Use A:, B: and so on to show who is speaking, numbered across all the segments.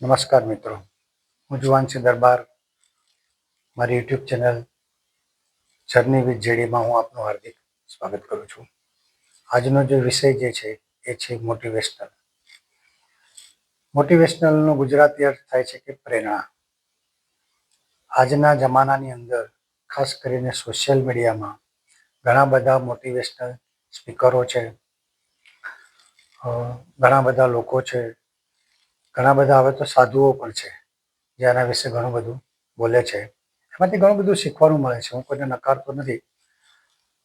A: નમસ્કાર મિત્રો, હું જુવાનસિંહ દરબાર. મારી યુટ્યુબ ચેનલ જર્ની વિથ જેડીમાં હું આપનું હાર્દિક સ્વાગત કરું છું. આજનો જે વિષય જે છે એ છે મોટિવેશનલ. મોટિવેશનલનો ગુજરાતી અર્થ થાય છે કે પ્રેરણા. આજના જમાનાની અંદર ખાસ કરીને સોશિયલ મીડિયામાં ઘણા બધા મોટિવેશનલ સ્પીકરો છે, ઘણા બધા લોકો છે, ઘણા બધા હવે તો સાધુઓ પણ છે જે આના વિશે ઘણું બધું બોલે છે. એમાંથી ઘણું બધું શીખવાનું મળે છે. હું કોઈને નકારતો નથી.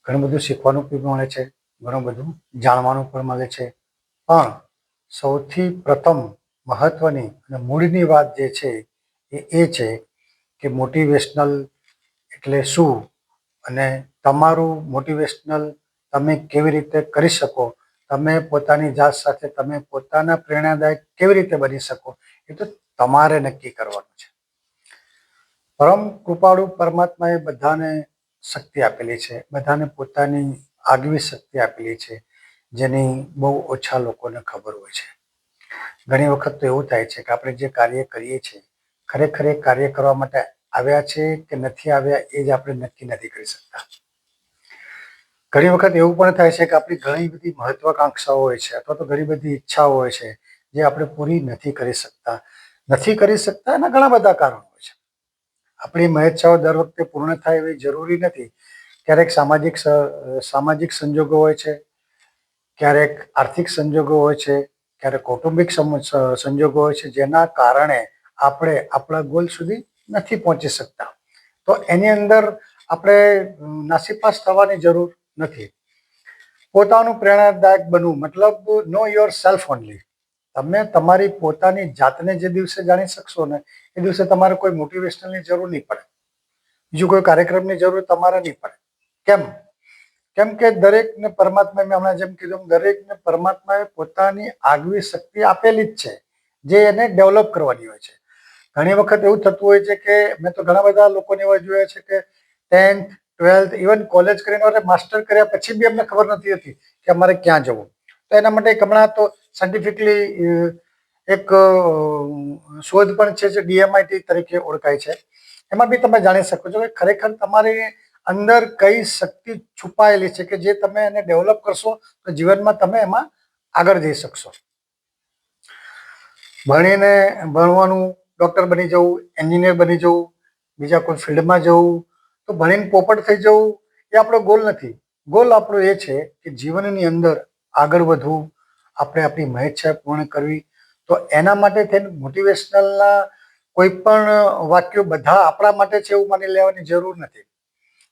A: ઘણું બધું શીખવાનું પણ મળે છે, ઘણું બધું જાણવાનું પણ મળે છે. પણ સૌથી પ્રથમ મહત્વની અને મૂળની વાત જે છે એ છે કે મોટિવેશનલ એટલે શું અને તમારું મોટિવેશનલ તમે કેવી રીતે કરી શકો, તમે પોતાની જાત સાથે તમે પોતાના પ્રેરણાદાયક કેવી રીતે બની શકો, એ તો તમારે નક્કી કરવાનું છે. પરમ કૃપાળુ પરમાત્માએ બધાને શક્તિ આપેલી છે, બધાને પોતાની આગવી શક્તિ આપેલી છે, જેની બહુ ઓછા લોકોને ખબર હોય છે. ઘણી વખત તો એવું થાય છે કે આપણે જે કાર્ય કરીએ છીએ ખરેખર એ કાર્ય કરવા માટે આવ્યા છે કે નથી આવ્યા એ જ આપણે નક્કી નથી કરી શકતા. ઘણી વખત એવું પણ થાય છે કે આપણી ઘણી બધી મહત્વાકાંક્ષાઓ હોય છે અથવા તો ઘણી બધી ઈચ્છાઓ હોય છે જે આપણે પૂરી નથી કરી શકતા. એના ઘણા બધા કારણો હોય છે. આપણી મહેચ્છાઓ દર વખતે પૂર્ણ થાય એવી જરૂરી નથી. ક્યારેક સામાજિક સંજોગો હોય છે, ક્યારેક આર્થિક સંજોગો હોય છે, ક્યારેક કૌટુંબિક સંજોગો હોય છે, જેના કારણે આપણે આપણા ગોલ સુધી નથી પહોંચી શકતા. તો એની અંદર આપણે નાસીપાસ થવાની જરૂર નથી. પોતાનું પ્રેરણાદાયક બનવું મતલબ નો યોર સેલ્ફ ઓનલી. તમે તમારી પોતાની જાતને જે દિવસે જાણી શકશો ને એ દિવસે તમારે કોઈ મોટિવેશનલની જરૂર નહીં પડે, બીજું કોઈ કાર્યક્રમની જરૂર તમારે નહીં પડે. કેમ કે દરેકને પરમાત્માએ, મેં હમણાં જેમ કીધું, દરેકને પરમાત્માએ પોતાની આગવી શક્તિ આપેલી જ છે જે એને ડેવલપ કરવાની હોય છે. ઘણી વખત એવું થતું હોય છે કે મેં તો ઘણા બધા લોકોને એવા જોયા છે કે 10th 12th ઇવન કોલેજ કરીને માસ્ટર કર્યા પછી બી અમને ખબર નથી હતી કે અમારે ક્યાં જવું. તો એના માટે હમણાં તો સાયન્ટિફિકલી એક શોધ પણ છે જે DMIT તરીકે ઓળખાય છે. એમાં બી તમે જાણી શકો છો કે ખરેખર તમારી અંદર કઈ શક્તિ છુપાયેલી છે કે જે તમે એને ડેવલપ કરશો તો જીવનમાં તમે એમાં આગળ જઈ શકશો. ભણવાનું, ડૉક્ટર બની જવું, એન્જિનિયર બની જવું, બીજા કોઈ ફિલ્ડમાં જવું, તો ભણીને પોપટ થઈ જવું એ આપણો ગોલ નથી. ગોલ આપણો એ છે કે જીવનની અંદર આગળ વધવું, આપણે આપણી મહેચ્છા પૂર્ણ કરવી. તો એના માટે થઈને મોટિવેશનલના કોઈ પણ વાક્યો બધા આપણા માટે છે એવું માની લેવાની જરૂર નથી.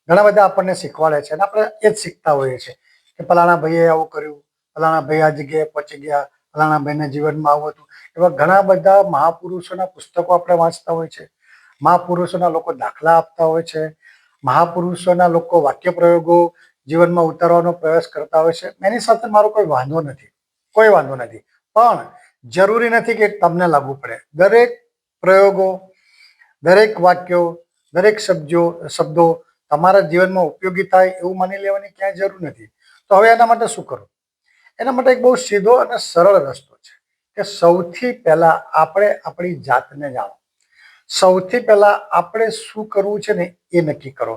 A: ઘણા બધા આપણને શીખવાડે છે અને આપણે એ જ શીખતા હોઈએ છીએ કે ફલાણા ભાઈએ આવું કર્યું, ફલાણા ભાઈ આ જગ્યાએ પહોંચી ગયા, ફલાણા ભાઈના જીવનમાં આવું હતું. એવા ઘણા બધા મહાપુરુષોના પુસ્તકો આપણે વાંચતા હોય છે, મહાપુરુષોના લોકો દાખલા આપતા હોય છે, મહાપુરુષોના લોકો વાક્ય પ્રયોગો જીવનમાં ઉતારવાનો પ્રયાસ કરતા હોય છે. એની સાથે મારો કોઈ વાંધો નથી. પણ જરૂરી નથી કે તમને લાગુ પડે. દરેક પ્રયોગો, દરેક વાક્યો, દરેક શબ્દો તમારા જીવનમાં ઉપયોગી થાય એવું માની લેવાની ક્યાંય જરૂર નથી. તો હવે એના માટે શું કરવું? એના માટે એક બહુ સીધો અને સરળ રસ્તો છે કે સૌથી પહેલા આપણે આપણી જાતને જાણો. સૌથી પહેલા આપણે શું કરવું છે ને એ નક્કી કરો.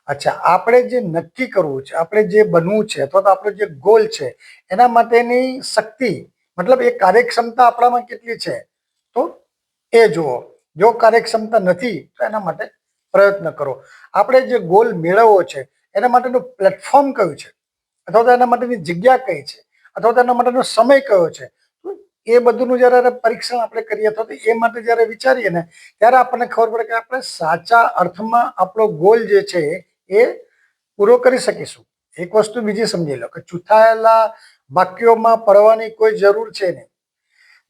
A: અચ્છા, આપણે જે નક્કી કરવું છે, આપણે જે બનવું છે અથવા તો આપણો જે ગોલ છે એના માટેની શક્તિ મતલબ એ કાર્યક્ષમતા આપણામાં કેટલી છે તો એ જુઓ. જો કાર્યક્ષમતા નથી તો એના માટે પ્રયત્ન કરો. આપણે જે ગોલ મેળવવો છે એના માટેનું પ્લેટફોર્મ કયું છે અથવા તો એના માટેની જગ્યા કઈ છે અથવા તો એના માટેનો સમય કયો છે, એ બધુંનું જ્યારે પરીક્ષણ આપણે કરીએ અથવા તો એ માટે જ્યારે વિચારીએ ને ત્યારે આપણને ખબર પડે કે આપણે સાચા અર્થમાં આપણો ગોલ જે છે એ પૂરો કરી શકીશું. એક વસ્તુ બીજી સમજી લો કે ચૂથાયેલા વાક્યોમાં પડવાની કોઈ જરૂર છે નહીં.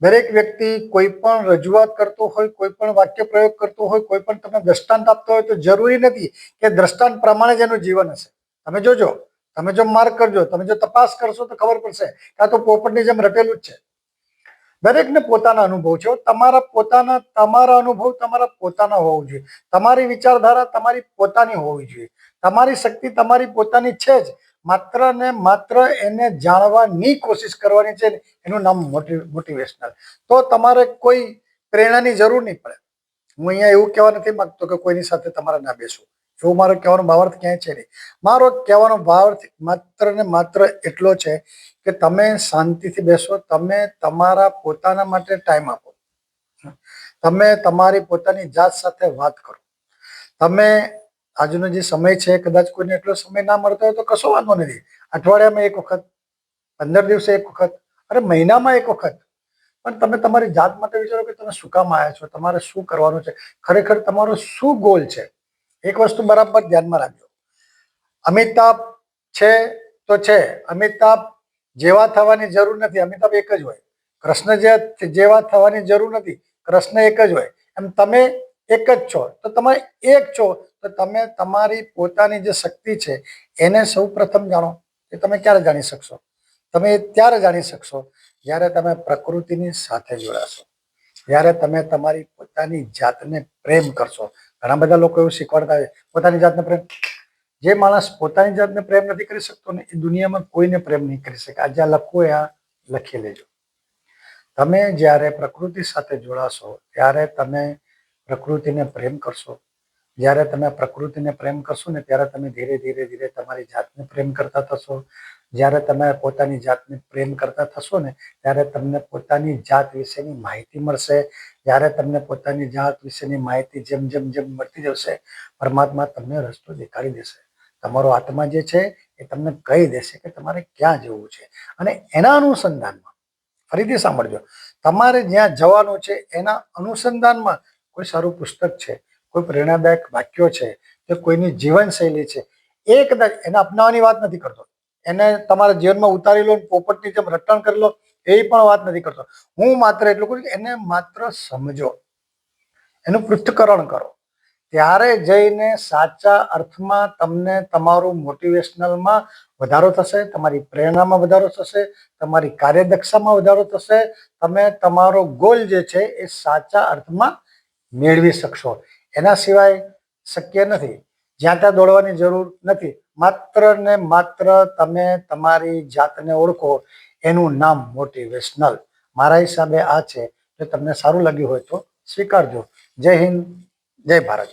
A: દરેક વ્યક્તિ કોઈ પણ રજૂઆત કરતો હોય, કોઈ પણ વાક્ય પ્રયોગ કરતો હોય, કોઈ પણ તમે દ્રષ્ટાંત આપતો હોય તો જરૂરી નથી કે દ્રષ્ટાંત પ્રમાણે જ એનું જીવન હશે. તમે જોજો, તમે જો માર્ક કરજો, તમે જો તપાસ કરશો તો ખબર પડશે કે આ તો પોપટની જેમ રટેલું જ છે. દરેકને પોતાના અનુભવ છે. તમારા અનુભવ તમારા પોતાના હોવું જોઈએ. તમારી વિચારધારા તમારી પોતાની હોવી જોઈએ. તમારી શક્તિ તમારી પોતાની છે જ. માત્ર ને માત્ર એને જાણવાની કોશિશ કરવાની છે. એનું નામ મોટિવેશનલ. તો તમારે કોઈ પ્રેરણાની જરૂર નહીં પડે. હું અહીંયા એવું કહેવા નથી માંગતો કે કોઈની સાથે તમારે ના બેસવું, એવું મારો કહેવાનો ભાવાર્થ ક્યાંય છે નહીં. મારો કહેવાનો ભાવાર્થ માત્ર ને માત્ર એટલો છે કે તમે શાંતિથી બેસો, તમે તમારા પોતાના માટે ટાઈમ આપો, તમે તમારી પોતાની જાત સાથે વાત કરો. તમે આજનો જે સમય છે, કદાચ કોઈને એટલો સમય ના મળતો હોય તો કશો વાંધો નથી. અઠવાડિયામાં એક વખત, 15 દિવસે એક વખત, અરે મહિનામાં એક વખત, પણ તમે તમારી જાત માટે વિચારો કે તમે શું કામ આવ્યા છો, તમારે શું કરવાનું છે, ખરેખર તમારો શું ગોલ છે. એક વસ્તુ બરાબર ધ્યાનમાં રાખજો, અમિતાભ છે તો છે, અમિતાભ જેવા થવાની જરૂર નથી, અમિતાભ એક જ હોય. કૃષ્ણ જેવા થવાની જરૂર નથી, કૃષ્ણ એક જ હોય. એમ તમે એક જ છો, તો તમે એક છો, તો તમે તમારી પોતાની જે શક્તિ છે એને સૌ પ્રથમ જાણો. એ તમે ક્યારે જાણી શકશો? તમે ત્યારે જાણી શકશો જ્યારે તમે પ્રકૃતિની સાથે જોડાશો, જ્યારે તમે તમારી પોતાની જાતને પ્રેમ કરશો. ઘણા બધા લોકો એવું શીખવાડતા હોય પોતાની જાતને પ્રેમ. જે માણસ પોતાની જાતને પ્રેમ નથી કરી શકતો ને, એ દુનિયામાં કોઈને પ્રેમ નહીં કરી શકે. આ જ્યાં લખવું આ લખી લેજો. તમે જ્યારે પ્રકૃતિ સાથે જોડાશો ત્યારે તમે પ્રકૃતિને પ્રેમ કરશો. જ્યારે તમે પ્રકૃતિને પ્રેમ કરશો ને ત્યારે તમે ધીરે ધીરે ધીરે તમારી જાતને પ્રેમ કરતા થશો. જ્યારે તમે પોતાની જાતને પ્રેમ કરતા થશો ને ત્યારે તમને પોતાની જાત વિશેની માહિતી મળશે. જ્યારે તમને પોતાની જાત વિશેની માહિતી જેમ જેમ જેમ મળતી જશે, પરમાત્મા તમને રસ્તો દેખાડી દેશે. તમારો આત્મા જે છે એ તમને કહી દેશે કે તમારે ક્યાં જવું છે. અને એના અનુસંધાનમાં, ફરીથી સાંભળજો, તમારે જ્યાં જવાનું છે એના અનુસંધાનમાં કોઈ સારું પુસ્તક છે, કોઈ પ્રેરણાદાયક વાક્યો છે, કે કોઈની જીવનશૈલી છે, એ કદાચ એને અપનાવવાની વાત નથી કરતો, એને તમારા જીવનમાં ઉતારી લો, પોપટની જેમ રટણ કરી લો, એ પણ વાત નથી કરતો. હું માત્ર એટલું કહું કે એને માત્ર સમજો, એનું પૃથ્થકરણ કરો. ત્યારે જઈને સાચા અર્થમાં તમને તમારું મોટિવેશનલમાં વધારો થશે, તમારી પ્રેરણામાં વધારો થશે, તમારી કાર્યદક્ષતામાં વધારો થશે. તમે તમારો ગોલ જે છે એ સાચા અર્થમાં મેળવી શકશો. એના સિવાય શક્ય નથી. જ્યાં ત્યાં દોડવાની જરૂર નથી. માત્ર ને માત્ર તમે તમારી જાતને ઓળખો, એનું નામ મોટિવેશનલ. મારા હિસાબે આ છે. જો તમને સારું લાગ્યું હોય તો સ્વીકારજો. જય હિન્દ, જય ભારત.